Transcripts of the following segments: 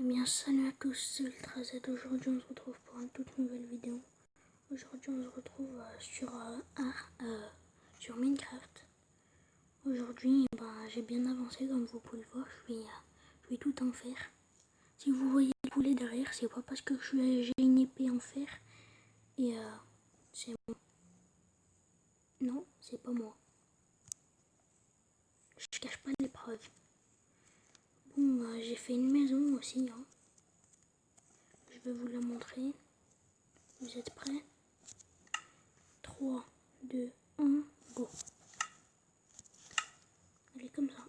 Eh bien salut à tous, c'est UltraZ. Aujourd'hui on se retrouve pour une toute nouvelle vidéo. Aujourd'hui on se retrouve sur Minecraft. Aujourd'hui j'ai bien avancé comme vous pouvez le voir, je vais tout en fer. Si vous voyez le poulet derrière, c'est pas parce que j'ai une épée en fer et c'est moi. Non, c'est pas moi. Je cache pas les preuves. Bon, j'ai fait une maison aussi. Je vais vous la montrer. Vous êtes prêts? 3, 2, 1, go. Elle est comme ça.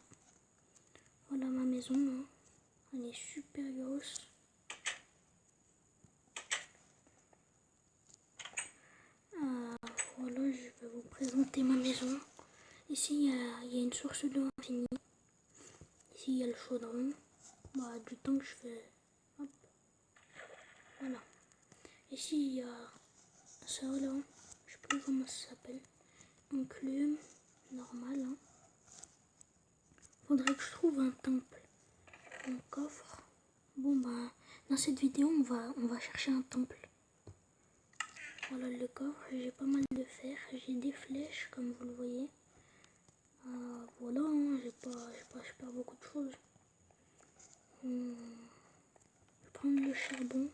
Voilà ma maison. Elle est super grosse. Voilà, je vais vous présenter ma maison. Ici, il y a une source d'eau infinie. Ici, il y a le chaudron. Du temps que je fais... Hop. Voilà. Ici, il y a ça là. Je sais plus comment ça s'appelle. Un clume. Normal. Faudrait que je trouve un temple. Un coffre. Bon, dans cette vidéo, on va chercher un temple. Voilà le coffre, j'ai pas mal de fer, j'ai des flèches comme vous le voyez. Voilà, j'ai pas super beaucoup de choses. Je vais prendre le charbon.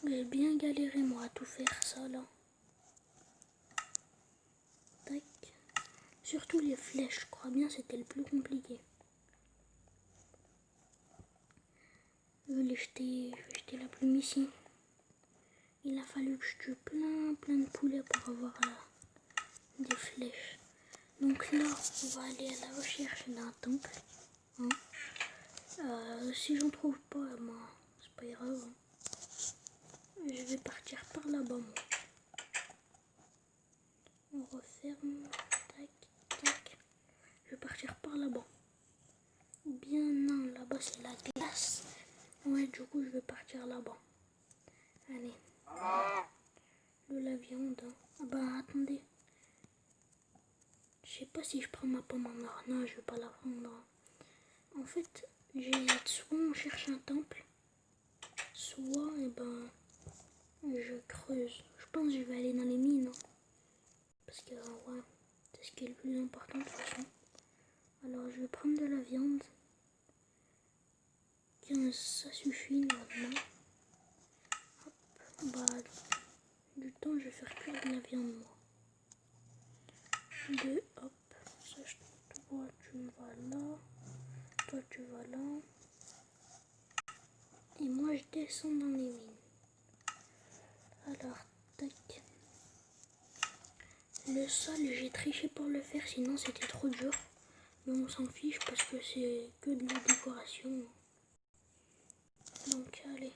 J'ai bien galéré moi à tout faire ça là. Tac. Surtout les flèches, je crois bien c'était le plus compliqué. Je vais jeter la plume ici. Il a fallu que je tue plein de poulets pour avoir des flèches. Donc là, on va aller à la recherche d'un temple. Si j'en trouve pas, c'est pas grave. Je vais partir par là-bas, moi. On referme. Tac, tac. Je vais partir par là-bas. Ou bien non, là-bas c'est la glace. Ouais, du coup, je vais partir là-bas. Allez. La viande. Attendez. Je sais pas si je prends ma pomme en or. Non, je vais pas la prendre. En fait, soit on cherche un temple, soit je creuse. Je pense que je vais aller dans les mines. Parce que ouais, c'est ce qui est le plus important de toute façon. Alors je vais prendre de la viande. 15, ça suffit normalement. Hop, du temps je vais faire cuire de la viande moi. 2, hop, ça toi tu vas là. Toi tu vas là. Et moi je descends dans les mines. Alors, tac. Le sol, j'ai triché pour le faire, sinon c'était trop dur. Mais on s'en fiche parce que c'est que de la décoration. Donc, allez.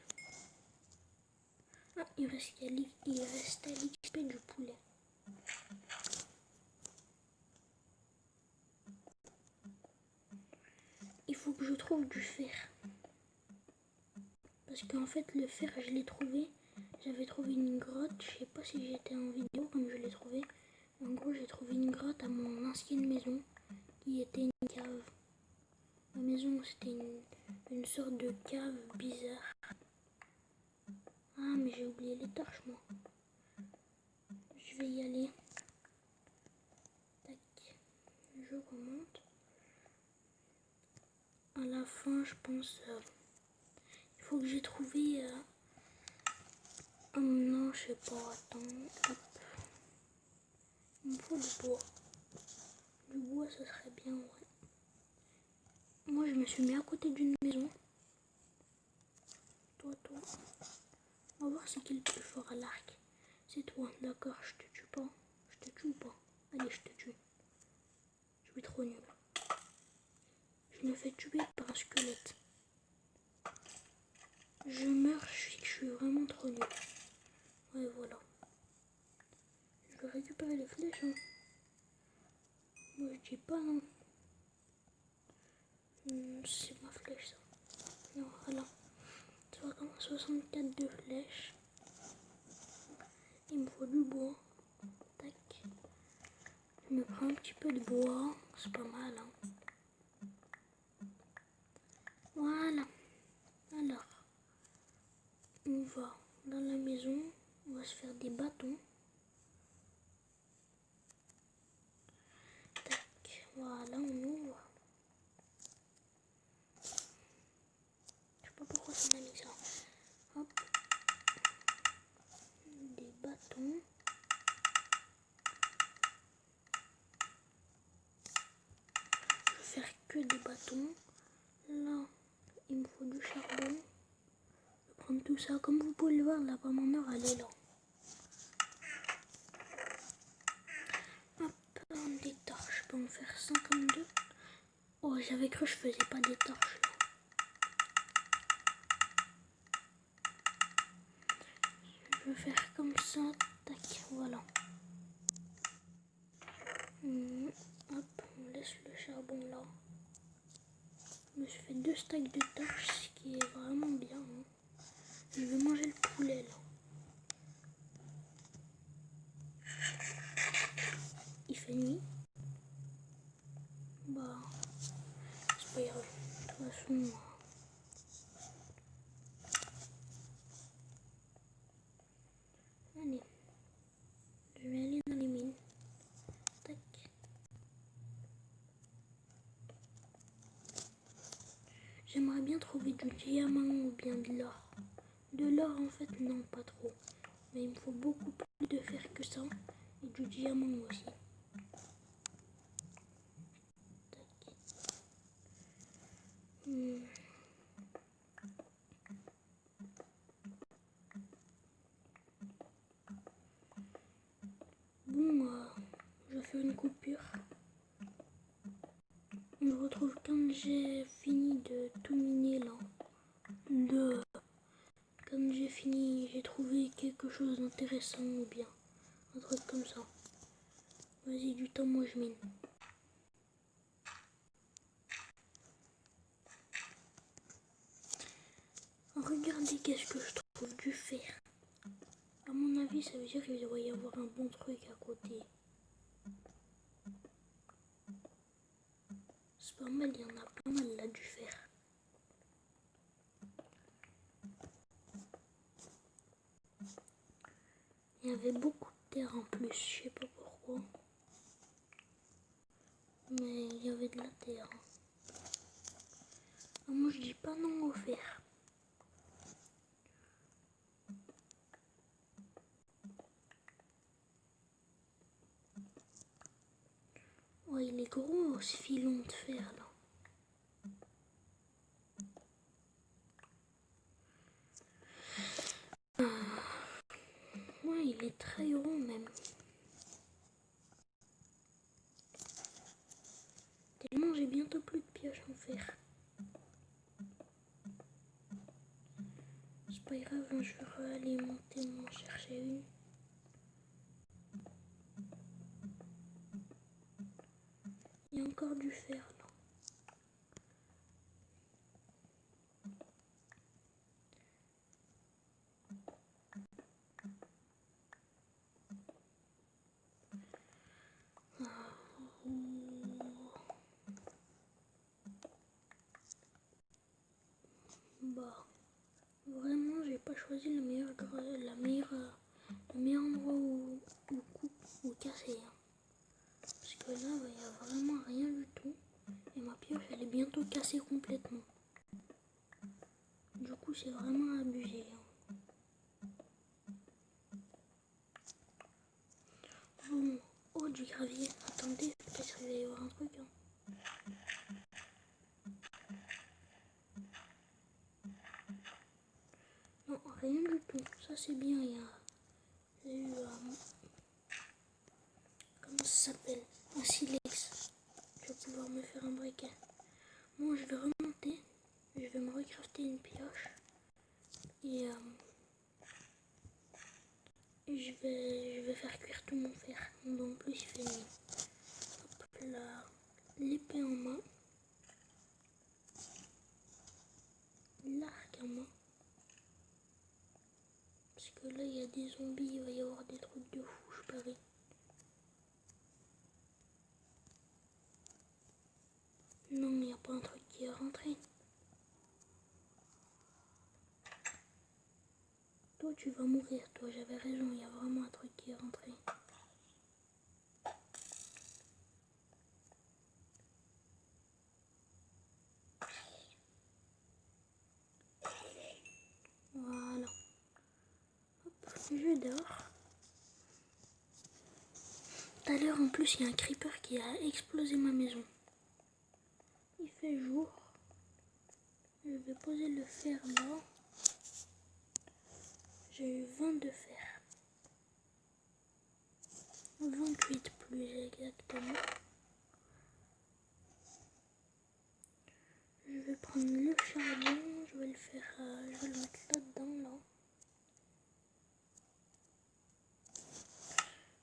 Il reste à l'XP du poulet. Il faut que je trouve du fer. Parce qu'en fait, le fer, je l'ai trouvé. J'avais trouvé une grotte. Je sais pas si j'étais en vidéo comme je l'ai trouvé. En gros, j'ai trouvé une grotte à mon ancienne maison qui était une cave. Ma maison, c'était une sorte de cave bizarre. Ah, mais j'ai oublié les torches, moi. Je vais y aller. Tac. Je remonte. À la fin, je pense... il faut que j'ai trouvé... oh non, je sais pas. Attends. Hop. Il me faut du bois. Du bois, ça serait bien, ouais. Moi, je me suis mis à côté d'une maison. Toi. On va voir ce qui est le plus fort à l'arc. C'est toi, d'accord, je te tue pas. Je te tue ou pas? Allez, je te tue. Je suis trop nul. Je me fais tuer par un squelette. Je meurs, je suis vraiment trop nul. Ouais, voilà. Je vais récupérer les flèches. Moi, je dis pas non. C'est ma flèche, ça. Non, voilà. Tu vois comment 64 de flèches. Il me faut du bois. Tac. Je me prends un petit peu de bois. C'est pas mal, des bâtons. Tac, voilà, on ouvre. Je sais pas pourquoi ça m'a mis ça. Hop. Des bâtons. Je vais faire que des bâtons. Là, il me faut du charbon. Je vais prendre tout ça. Comme vous pouvez le voir, la pomme en or, elle est là. Hop, des torches. Je peux en faire 52. Oh, j'avais cru que je faisais pas des torches. Là. Je vais faire comme ça. Tac, voilà. Hop, on laisse le charbon là. Je me suis fait 2 stacks de torches, ce qui est vraiment bien. Hein. Je vais manger le poulet là. Il fait nuit. Bah, c'est pas grave. De toute façon, allez. Je vais aller dans les mines. Tac. J'aimerais bien trouver du diamant ou bien de l'or. De l'or en fait, non, pas trop. Mais il me faut beaucoup plus de fer que ça. Et du diamant aussi. Tac. Bon, je vais faire une coupure. On me retrouve quand j'ai fini de tout miner là. Quand j'ai fini, j'ai trouvé quelque chose d'intéressant ou bien un truc comme ça. Vas-y, du temps, moi je mine. Regardez qu'est-ce que je trouve, du fer. À mon avis, ça veut dire qu'il doit y avoir un bon truc à côté. C'est pas mal, il y en a pas mal là du fer. Il y avait beaucoup de terre en plus, je sais pas pourquoi. Mais il y avait de la terre. Moi je dis pas non au fer. Ouais, il est gros ce filon de fer là. Ouais, il est très gros même. Tellement j'ai bientôt plus de pioches en fer. C'est pas grave, hein, je vais aller monter, m'en chercher une. Il y a encore du fer là. Bah, vraiment, j'ai pas choisi le meilleur endroit où casser. Hein. Parce que là, il n'y a vraiment rien du tout. Et ma pioche, elle est bientôt cassée complètement. Du coup, c'est vraiment abusé. Hein. Bon, oh, du gravier. Attendez, peut-être qu'il va y avoir un truc. Hein. Non, rien du tout. Ça, c'est bien. Il y a eu... comment ça s'appelle? Un silex. Je vais pouvoir me faire un briquet. Bon, je vais remonter. Je vais me recrafter une pioche. Et je vais faire cuire tout mon fer. Donc, plus il fait nuit. Hop là. L'épée en main. L'arc en main. Parce que là, il y a des zombies. Il va y avoir des trucs de fou, je parie. Non, il n'y a pas un truc qui est rentré. Toi, tu vas mourir, toi, j'avais raison, il y a vraiment un truc qui est rentré. Voilà. Hop, je dors. Tout à l'heure, en plus, il y a un creeper qui a explosé ma maison. Il fait jour. Je vais poser le fer là. J'ai eu 20 de fer. 28 plus exactement. Je vais prendre le charbon. Je vais le faire. Je vais le mettre là-dedans là.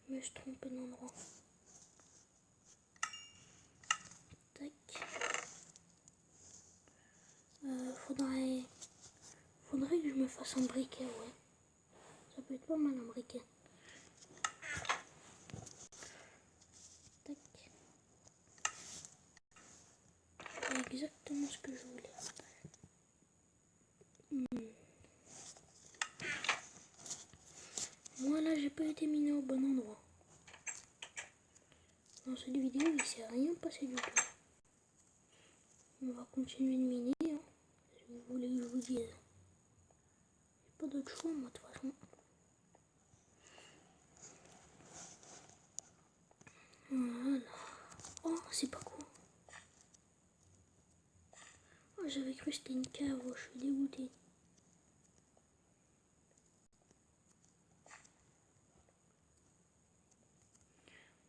Je me suis trompé d'endroit. Tac. Faudrait que je me fasse un briquet, ouais. Ça peut être pas mal un briquet. Tac. C'est exactement ce que je voulais. Moi là, j'ai pas été miné au bon endroit. Dans cette vidéo, il s'est rien passé du tout. On va continuer de miner, hein, si vous voulez que je vous dise. J'ai pas d'autre choix, moi, de toute façon. Voilà. Oh, c'est pas quoi. Oh, j'avais cru que c'était une cave, oh, je suis dégoûtée.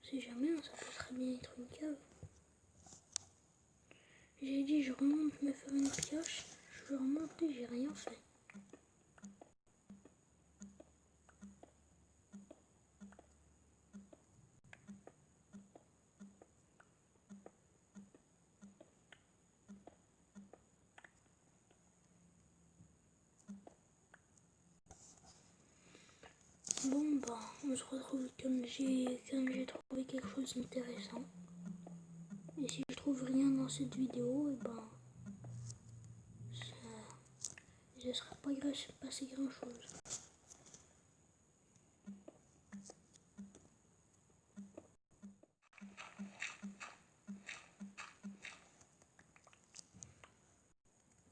C'est jamais, hein, ça peut très bien être une cave. J'ai dit, je remonte me faire une pioche. Je vais remonter, j'ai rien fait. Bon bah, on se retrouve quand j'ai trouvé quelque chose d'intéressant. Et si je trouve rien dans cette vidéo, et ben, il ne sera pas passé grand chose.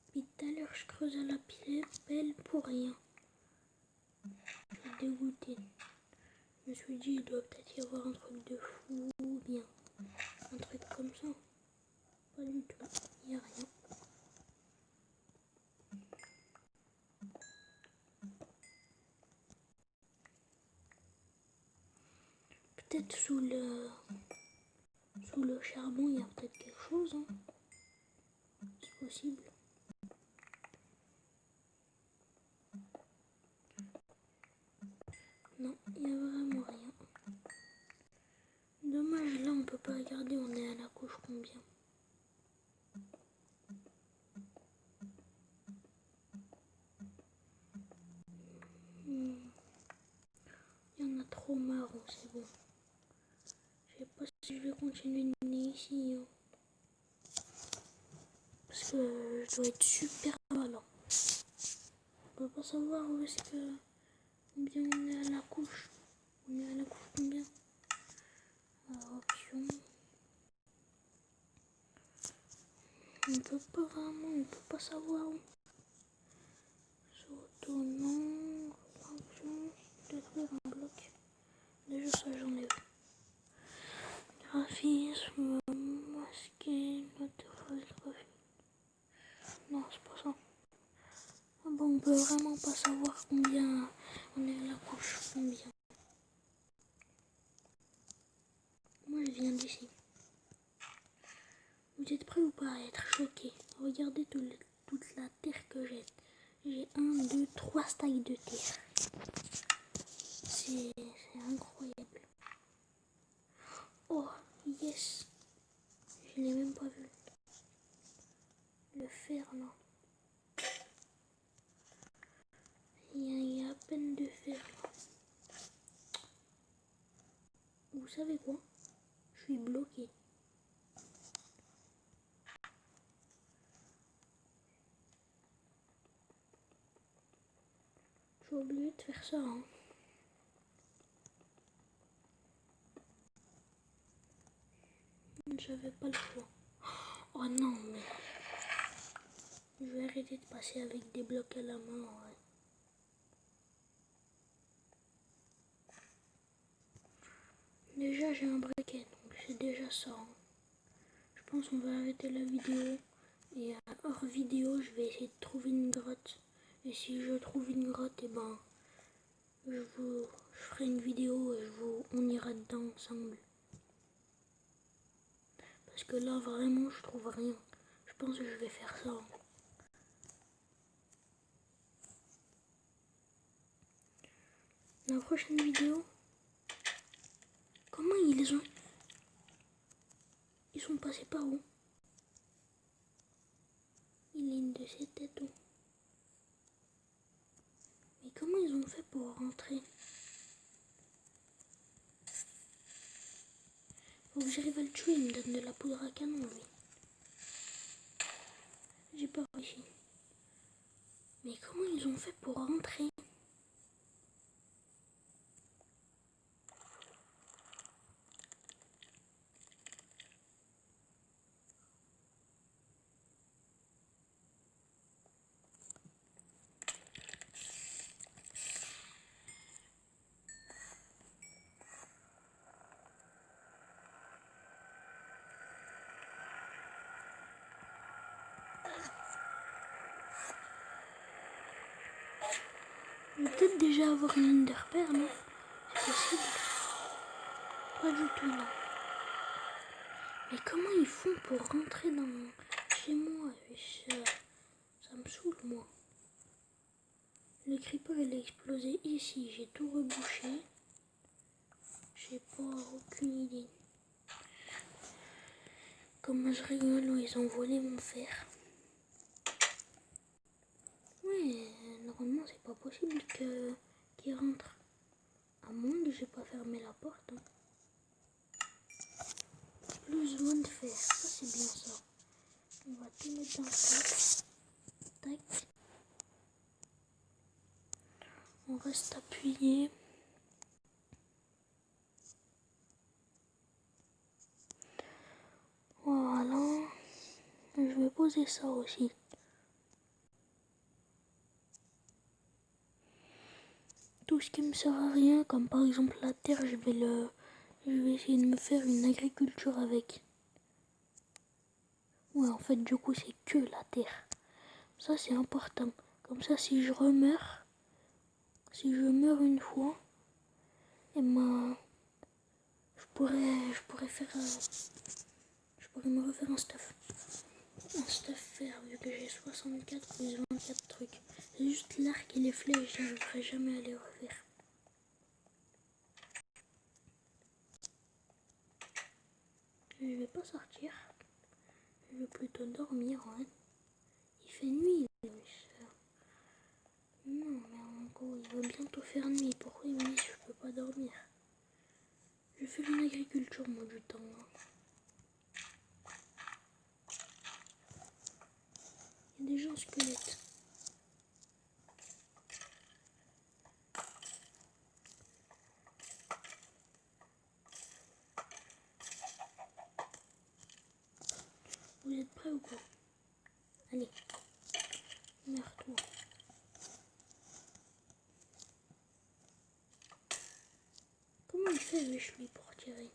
Puis tout à l'heure, je creuse à la pelle pour rien. Je suis dégoûtée. Je me suis dit, il doit peut-être y avoir un truc de fou ou bien un truc comme ça. Pas du tout, il n'y a rien. Peut-être sous le charbon, il y a peut-être quelque chose. Hein. C'est possible. Non, il n'y a vraiment rien. Dommage, là on peut pas regarder, on est à la couche combien. Il y en a trop marre, c'est bon. Je sais pas si je vais continuer de miner ici. Hein. Parce que je dois être super malin. On peut pas savoir où est-ce que combien on est à la couche. On est à la couche combien? Alors, option. On peut pas vraiment, on peut pas savoir où. Surtout non. Option. Détruire un bloc. Déjà ça j'enlève. Graphisme. Masquer. Interface graphique. Non, c'est pas ça. Ah bon, on peut vraiment pas savoir combien on est à la couche. Combien. Moi je viens d'ici. Vous êtes prêts ou pas à être choqués? Regardez toute la terre que j'ai. J'ai 1, 2, 3 stacks de terre. C'est incroyable. Oh, yes. Je l'ai même pas vu. Le fer là. Il y a à peine de fer là. Vous savez quoi? Je suis bloqué. Je suis obligée de faire ça. Hein. J'avais pas le choix. Oh non, mais je vais arrêter de passer avec des blocs à la main. Ouais. Déjà, j'ai un briquet, donc c'est déjà ça. Hein. Je pense qu'on va arrêter la vidéo. Et hors vidéo, je vais essayer de trouver une grotte. Et si je trouve une grotte, et ben, je ferai une vidéo et on ira dedans ensemble. Parce que là, vraiment, je trouve rien. Je pense que je vais faire ça. La prochaine vidéo, comment ils sont passés par où? Il est une de ces têtes où? Mais comment ils ont fait pour rentrer? Faut que j'arrive à le tuer, il me donne de la poudre à canon, lui. J'ai pas réussi. Mais comment ils ont fait pour rentrer? Je vais peut-être déjà avoir une ligne de repère, non? C'est possible. Pas du tout, non. Mais comment ils font pour rentrer chez moi? Ça me saoule, moi. Le creeper, il a explosé ici. J'ai tout rebouché. J'ai pas aucune idée. Comment je rigole, ils ont volé mon fer. Ouais, normalement, c'est pas possible qu'ils rentrent. À moins que j'ai pas fermé la porte. Hein. Plus moins de fer, ça c'est bien ça. On va tout mettre dans le sac. Tac. On reste appuyé. Voilà. Je vais poser ça aussi. Tout ce qui me sert à rien, comme par exemple la terre, je vais essayer de me faire une agriculture avec. Ouais, en fait, du coup, c'est que la terre. Ça, c'est important. Comme ça, si je meurs une fois, et ben, je pourrais faire, je pourrais me refaire un stuff. Un stuff faire, vu que j'ai 64 plus 24 trucs. C'est juste l'arc et les flèches, j'arriverai jamais à les refaire. Je vais pas sortir. Je vais plutôt dormir, ouais. Il fait nuit, non, mais en gros, il va bientôt faire nuit. Pourquoi il me dit que je peux pas dormir? Je vais faire une agriculture, moi, du temps. Hein. Il y a des gens squelettes. Vous êtes prêts ou quoi? Allez, meurs-toi. Comment il fait, lui, pour tirer?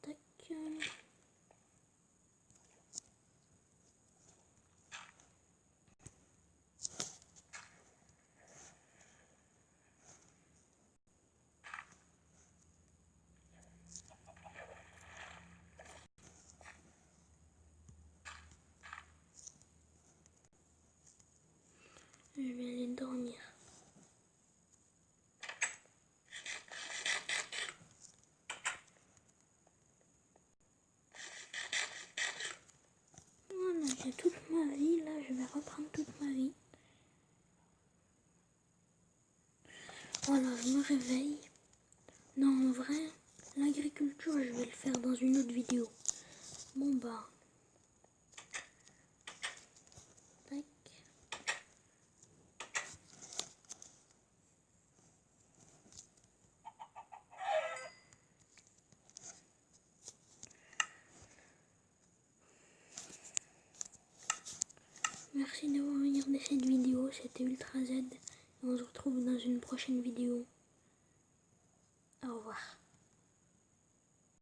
Tac. Je vais aller dormir. Voilà, j'ai toute ma vie, là, je vais reprendre toute ma vie. Voilà, je me réveille. Non, en vrai, l'agriculture, je vais le faire dans une autre vidéo. Bon, bah, Merci d'avoir regardé cette vidéo, c'était Ultra Z. Et on se retrouve dans une prochaine vidéo. Au revoir.